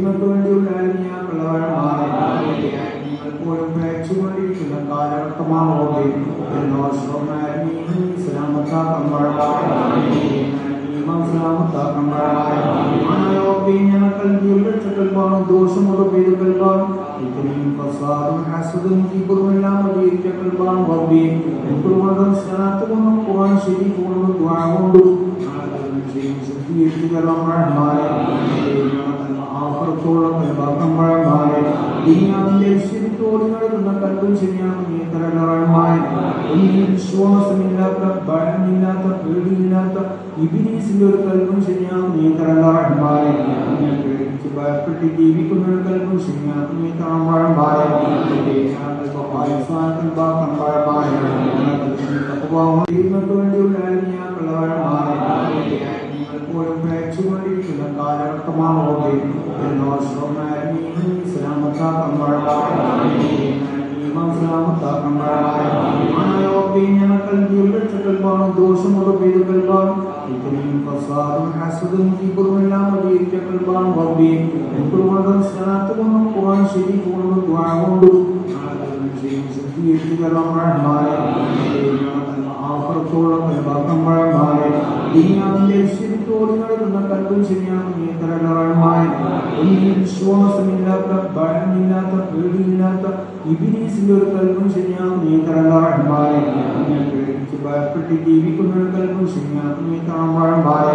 നിങ്ങൾക്ക് വേണ്ടിയുള്ള നിങ്ങൾപ്പോഴും പ്രേക്ഷിച്ചുകൊണ്ടിരിക്കുന്ന കാലഘട്ടമാണ് ദോഷമുള്ള പേരുകൾ فساد حسد كبر ولا مدير كقلبان ربي انكر مدن صلاه القران شريف والدعاء ആഫറത്തോളം കൽബാക്കമ്പഴമായ ദുനിയാവിന്റെ ശരിത്തോട് നടക്കുന്ന കൽബും ശരിയാണ് നീ തരളമായ വിശ്വാസമില്ലാത്ത ഭയമില്ലാത്ത പേടിയില്ലാത്ത ഇബ്ലീസിന്റെ ഒരു കൽബും ശരിയാണ് നീ തരളമായ ഭയപ്പെട്ട് ജീവിക്കുന്ന ഒരു കൽബും ശരിയാണ് നീ തറമ്പഴമായ വേണ്ടിയുള്ള നിങ്ങൾപ്പോഴും പ്രേക്ഷിച്ചുകൊണ്ടിരിക്കുന്ന കാലഘട്ടമാണ് ദോഷമുള്ള പേരുകൾ ആഫറത്തോളം ദുനിയാവിന്റെ ശരിത്തോട് നടക്കുന്ന കൽബും ശരിയാണ് നീ തരളമായ വിശ്വാസമില്ലാത്ത ഭയമില്ലാത്ത പേടിയില്ലാത്ത ഇബ്ലീസിന്റെ ഒരു കൽബും ശരിയാണ് നീ തരളമായ ഭയപ്പെട്ട് ജീവിക്കുന്ന ഒരു കൽബും ശരിയാണ് നീ തറമ്പഴമായ